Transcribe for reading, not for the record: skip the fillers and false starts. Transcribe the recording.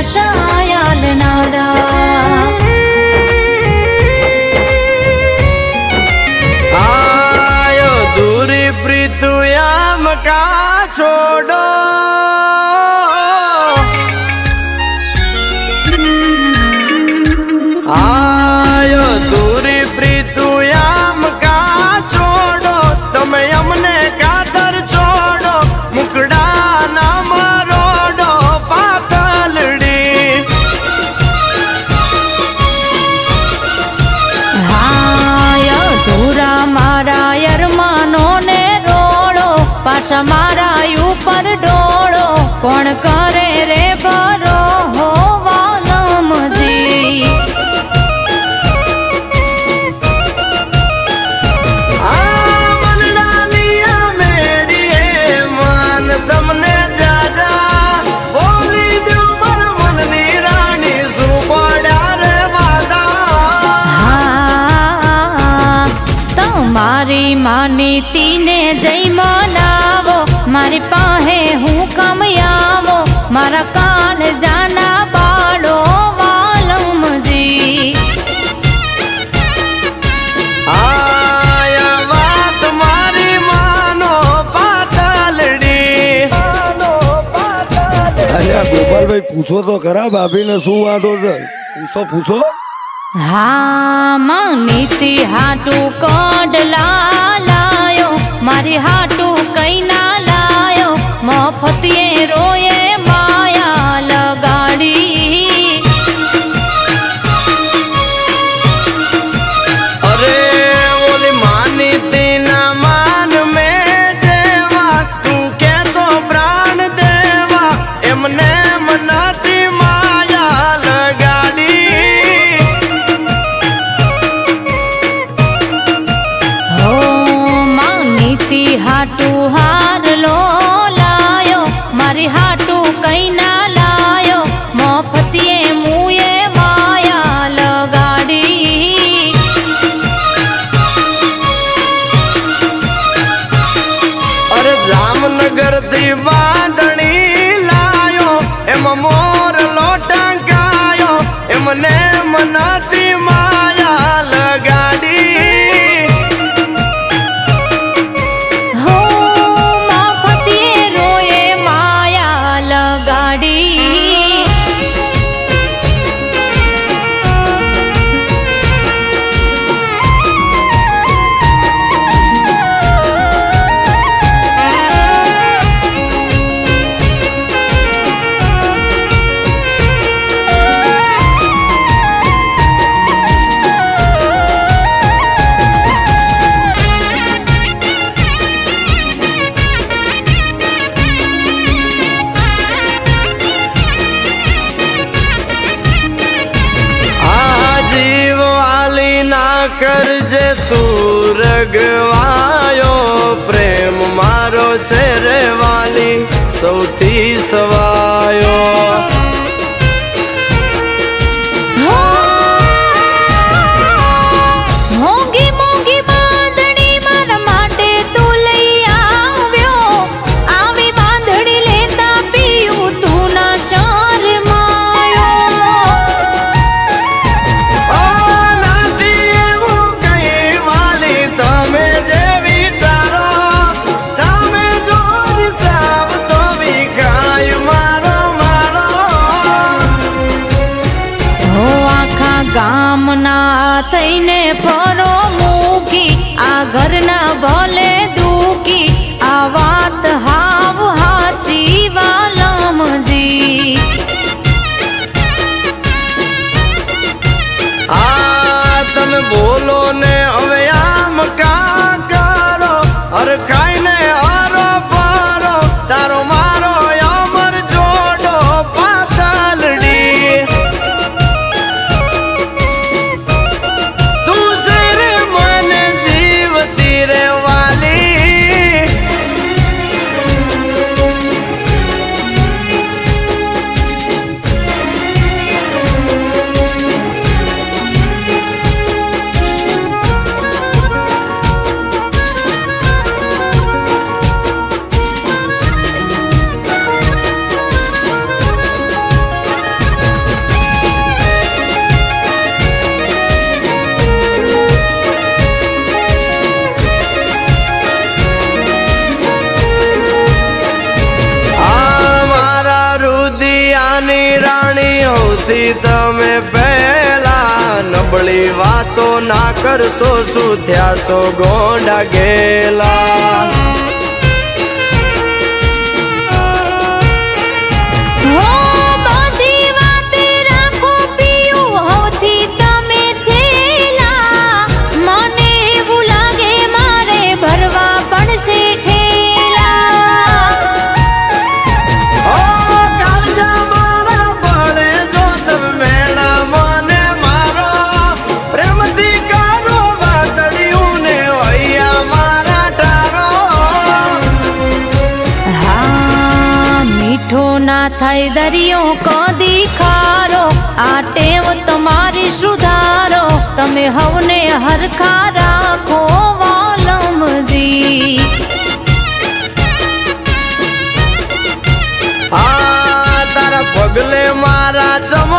પાશાયાલ નારા આયો દૂરી પ્રીતુ આમ કા છોડો આયો દૂરી પ્રીતુ આમ કા છોડો તમે અમને કાતર છોડો મુકડા ના મરોડો પાતલડી હાય ધૂરા મારા યરમાનો ને રોડો પાછા મારા ઉપર ડોળો કોણ કરે રે ભરો હોવાલમજી મારી માનીતીને જય મનાવો મારી પાસે હું કમયાવો મારા કાળ જાના બાળો વાલમજી આયા વાત મારી માનો પાતલડી અલ્યા ગોપાલભાઈ પૂછો તો ખરા ભાભીને શું વાંધો છે પૂછો હા માનીતી હાટું કડલા લાયો મારી હાટું કઈ ના લાયો મફતિયે રોયે માયા લગાડી અરે ઓલી માનીતી ના માન મેં જેવા તું કે તો પ્રાણ દેવા એમને મનાતી માયા લગાડી હો માનીતી હાટું હાર લો લાયો મારી હાટું કઈ ના લાયો મફતિયે મુએ માયા લગાડી અરે જામનગર થી વાદણી લાયો એમાં મોર લોટંકાયો એમને મનાતી માયા લગાડી હો મફતિયે રોયે માયા લગાડી કરજે તું રગવાયો પ્રેમ મારો છે રે વાલી સૌથી સવાયો મોંઘી મોંઘી બાંધણી મારા માટે તું લઈ આવ્યો આવી બાંધણી લેતા પીયું તું ના શરમાયો તમે જે વિચારો તમે જો હિસાબ તો વિખાય મારો મારો હો આખા ગામના થઈને ફરો મૂકી આ ઘરના ભલે દુખી આ વાત હાવ હાચી વાલમજી તમે બોલો ને હવે આમ કા કરો અરે ખાઈ ને હરો પારો તારો મારો અમર જોડો પાતલડી તું શેર મને જીવતી રે વાલી મારી રાણી હોતી તમે પહેલા નબળી વાતો ના કરશો શું થયા છો ગોંડા ગેલા હો બધી વાતે રાખો પિયું હોથી તમે છેલા મને એવું લાગે મારે ભરવા પડશે ઠેલા ઓ કાળજા મારા પડે જો તમે મેણા મને મારો પ્રેમથી કરો વાતડિયું ને વૈયા મારા ટારો હા મીઠો ના થાય દરિયો કદી ખારો આ ટેવ તમારી સુધારો તમે હવને હરખા રાખો વાલમજી આ તારા પગલે મારા ચમ